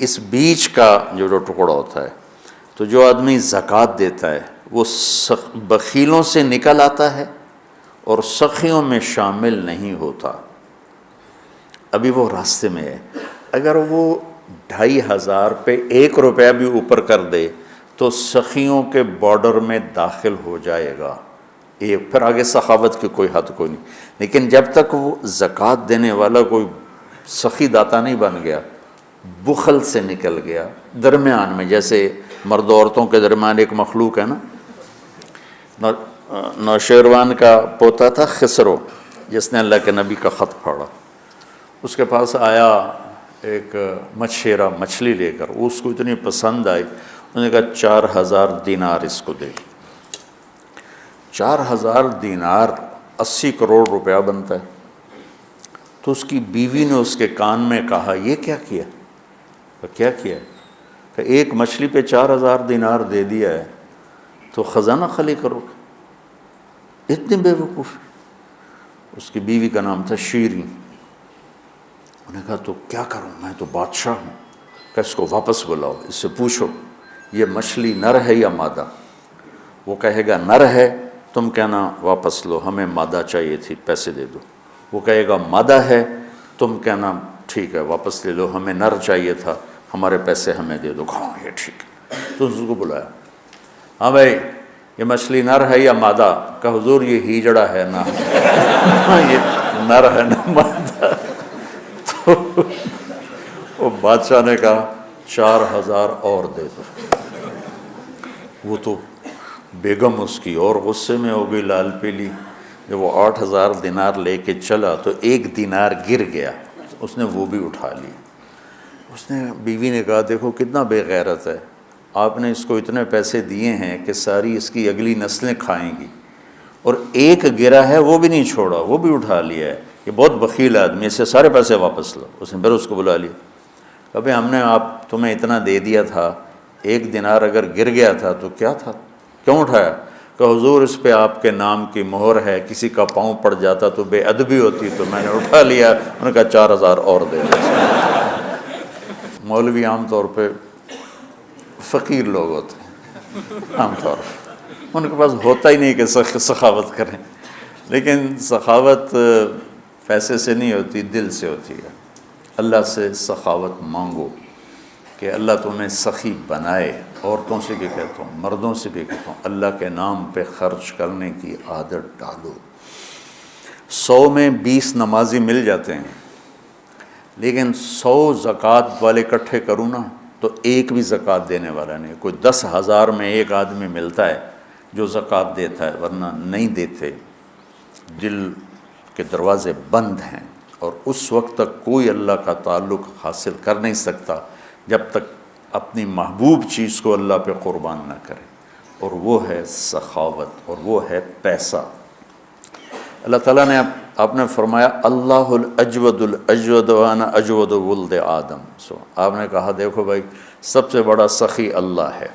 اس بیچ کا جو ٹکڑا ہوتا ہے، تو جو آدمی زکوٰۃ دیتا ہے وہ بخیلوں سے نکل آتا ہے اور سخیوں میں شامل نہیں ہوتا، ابھی وہ راستے میں ہے۔ اگر وہ 2500 پہ 1 روپیہ بھی اوپر کر دے تو سخیوں کے بارڈر میں داخل ہو جائے گا، پھر آگے سخاوت کی کوئی حد کوئی نہیں۔ لیکن جب تک وہ زکوٰۃ دینے والا کوئی سخی داتا نہیں بن گیا، بخل سے نکل گیا، درمیان میں، جیسے مرد عورتوں کے درمیان ایک مخلوق ہے نا، نوشیروان کا پوتا تھا خسرو، جس نے اللہ کے نبی کا خط پڑھا، اس کے پاس آیا ایک مچھیرا مچھلی لے کر، اس کو اتنی پسند آئی، انہوں نے کہا 4000 دینار اس کو دے۔ 4000 دینار 80 کروڑ روپیہ بنتا ہے۔ تو اس کی بیوی نے اس کے کان میں کہا، یہ کیا کیا؟ کیا کیا؟ کہ ایک مچھلی پہ 4000 دینار دے دیا ہے تو خزانہ خالی کرو گے؟ اتنی بے وقوف۔ اس کی بیوی کا نام تھا شیریں۔ انہوں نے کہا تو کیا کروں، میں تو بادشاہ ہوں، کہ اس کو واپس بلاؤ، اس سے پوچھو یہ مچھلی نر ہے یا مادہ؟ وہ کہے گا نر ہے، تم کہنا واپس لو، ہمیں مادہ چاہیے تھی، پیسے دے دو۔ وہ کہے گا مادہ ہے، تم کہنا ٹھیک ہے واپس لے لو، ہمیں نر چاہیے تھا، ہمارے پیسے ہمیں دے دو۔ ہاں یہ ٹھیک ہے۔ تو اس کو بلایا، ہاں بھائی یہ مچھلی نر ہے یا مادہ؟ کہ حضور یہ ہیجڑا ہے نا، یہ نر ہے نا مادہ۔ تو وہ بادشاہ نے کہا 4000 اور دے دو۔ وہ تو بیگم اس کی اور غصے میں ہو گئی، لال پیلی۔ جب وہ 8000 دینار لے کے چلا تو 1 دینار گر گیا، اس نے وہ بھی اٹھا لی۔ اس نے بیوی نے کہا دیکھو کتنا بے غیرت ہے، آپ نے اس کو اتنے پیسے دیے ہیں کہ ساری اس کی اگلی نسلیں کھائیں گی، اور ایک گرا ہے وہ بھی نہیں چھوڑا، وہ بھی اٹھا لیا ہے، یہ بہت بخیل آدمی، اس سے سارے پیسے واپس لو۔ اس نے پھر اس کو بلا لیا، ابھی ہم نے تمہیں اتنا دے دیا تھا، 1 دینار اگر گر گیا تھا تو کیا تھا، کیوں اٹھایا؟ کہ حضور اس پہ آپ کے نام کی مہر ہے، کسی کا پاؤں پڑ جاتا تو بے ادبی ہوتی، تو میں نے اٹھا لیا۔ انہوں نے کہا 4000 اور دے دو۔ مولوی عام طور پہ فقیر لوگ ہوتے ہیں، عام طور پہ ان کے پاس ہوتا ہی نہیں کہ سخاوت کریں، لیکن سخاوت پیسے سے نہیں ہوتی، دل سے ہوتی ہے۔ اللہ سے سخاوت مانگو کہ اللہ تمہیں سخی بنائے۔ عورتوں سے بھی کہتا ہوں، مردوں سے بھی کہتا ہوں، اللہ کے نام پہ خرچ کرنے کی عادت ڈالو۔ 100 میں 20 نمازی مل جاتے ہیں، لیکن 100 زکوٰۃ والے اکٹھے کروں نا تو ایک بھی زکوٰۃ دینے والا نہیں۔ کوئی 10,000 میں ایک آدمی ملتا ہے جو زکوٰۃ دیتا ہے، ورنہ نہیں دیتے۔ دل کے دروازے بند ہیں، اور اس وقت تک کوئی اللہ کا تعلق حاصل کر نہیں سکتا جب تک اپنی محبوب چیز کو اللہ پہ قربان نہ کرے، اور وہ ہے سخاوت، اور وہ ہے پیسہ۔ اللہ تعالیٰ نے آپ نے فرمایا اللہ الاجود الاجود وانا اجود ولد آدم۔ آپ نے کہا دیکھو بھائی سب سے بڑا سخی اللہ ہے،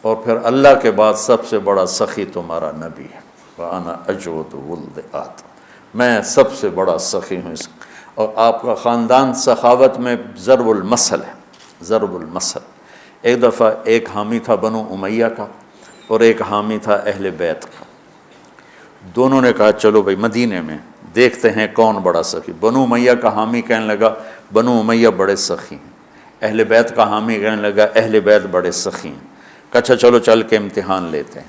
اور پھر اللہ کے بعد سب سے بڑا سخی تمہارا نبی ہے، وانا اجود ولد آدم، میں سب سے بڑا سخی ہوں۔ اور آپ کا خاندان سخاوت میں ضرب المثل ہے، ضرب المثل۔ ایک دفعہ ایک حامی تھا بنو امیہ کا، اور ایک حامی تھا اہل بیت کا۔ دونوں نے کہا چلو بھائی مدینے میں دیکھتے ہیں کون بڑا سخی۔ بنو امیہ کا حامی کہنے لگا بنو امیہ بڑے سخی ہیں، اہل بیت کا حامی کہنے لگا اہل بیت بڑے سخی ہیں۔ کہ اچھا چلو چل کے امتحان لیتے ہیں۔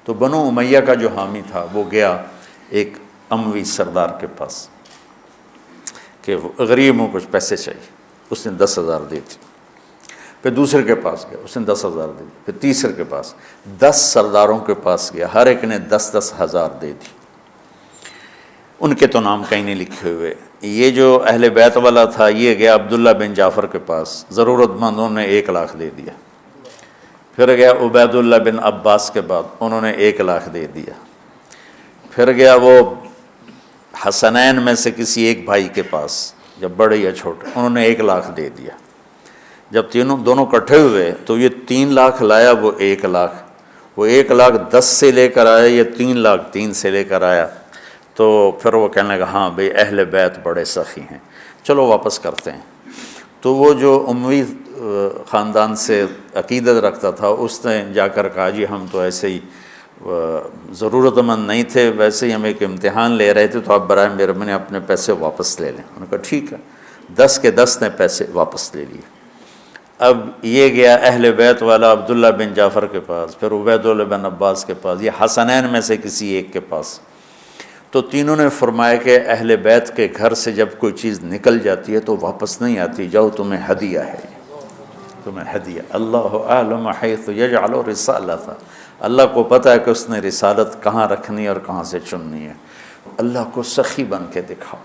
تو بنو امیہ کا جو حامی تھا وہ گیا ایک اموی سردار کے پاس کہ غریب ہوں کچھ پیسے چاہیے، اس نے 10,000 دی تھی۔ پھر دوسرے کے پاس گیا، اس نے 10,000 دی، پھر تیسرے کے پاس، 10 سرداروں کے پاس گیا، ہر ایک نے 10,000 دے دی۔ ان کے تو نام کہیں نہیں لکھے ہوئے۔ یہ جو اہل بیت والا تھا یہ گیا عبداللہ بن جعفر کے پاس، ضرورت مندوں نے 1,00,000 دے دیا۔ پھر گیا عبید اللہ بن عباس کے بعد، انہوں نے 1,00,000 دے دیا۔ پھر گیا وہ حسنین میں سے کسی ایک بھائی کے پاس، جب بڑے یا چھوٹے، انہوں نے 1,00,000 دے دیا۔ جب دونوں اکٹھے ہوئے تو یہ 3,00,000 لایا، وہ 1,00,000، وہ 1,00,000 10 سے لے کر آیا، یہ 3,00,000 3 سے لے کر آیا۔ تو پھر وہ کہنے لگا ہاں بھئی اہل بیت بڑے سخی ہیں، چلو واپس کرتے ہیں۔ تو وہ جو اموی خاندان سے عقیدت رکھتا تھا، اس نے جا کر کہا جی ہم تو ایسے ہی ضرورت مند نہیں تھے، ویسے ہی ہم ایک امتحان لے رہے تھے، تو آپ برائے مہربانی اپنے پیسے واپس لے لیں۔ انہوں نے کہا ٹھیک ہے، 10 کے 10 نے پیسے واپس لے لیے۔ اب یہ گیا اہل بیت والا عبداللہ بن جعفر کے پاس، پھر عبید اللہ بن عباس کے پاس، یہ حسنین میں سے کسی ایک کے پاس۔ تو تینوں نے فرمایا کہ اہل بیت کے گھر سے جب کوئی چیز نکل جاتی ہے تو واپس نہیں آتی، جاؤ تمہیں ہدیہ ہے، تمہیں ہدیہ۔ اللہ اعلم حیث یجعل رسالتہ، اللہ کو پتہ ہے کہ اس نے رسالت کہاں رکھنی اور کہاں سے چننی ہے۔ اللہ کو سخی بن کے دکھاؤ۔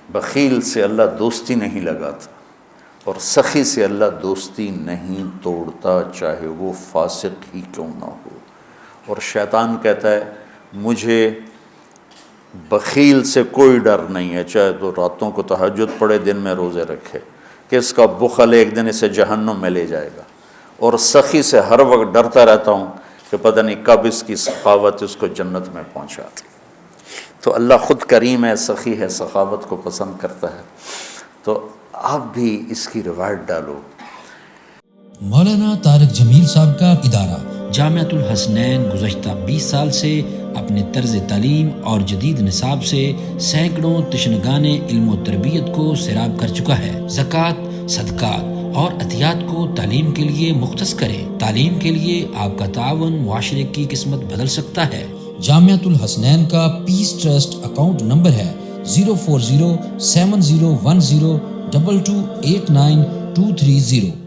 بخیل سے اللہ دوستی نہیں لگاتا، اور سخی سے اللہ دوستی نہیں توڑتا، چاہے وہ فاسق ہی کیوں نہ ہو۔ اور شیطان کہتا ہے مجھے بخیل سے کوئی ڈر نہیں ہے، چاہے تو راتوں کو تہجد پڑھے، دن میں روزے رکھے، کہ اس کا بخل ایک دن اسے جہنم میں لے جائے گا۔ اور سخی سے ہر وقت ڈرتا رہتا ہوں کہ پتہ نہیں کب اس کی سخاوت اس کو جنت میں پہنچاتی۔ تو اللہ خود کریم ہے، سخی ہے، سخاوت کو پسند کرتا ہے۔ تو آپ بھی اس کی روایت ڈالو۔ مولانا طارق جمیل صاحب کا ادارہ جامعۃ الحسنین گزشتہ 20 سال سے اپنے طرز تعلیم اور جدید نصاب سے سینکڑوں تشنگان علم و تربیت کو سیراب کر چکا ہے۔ زکوٰۃ، صدقات اور عطیات کو تعلیم کے لیے مختص کریں۔ تعلیم کے لیے آپ کا تعاون معاشرے کی قسمت بدل سکتا ہے۔ جامعۃ الحسنین کا پیس ٹرسٹ اکاؤنٹ نمبر ہے 040701022289230۔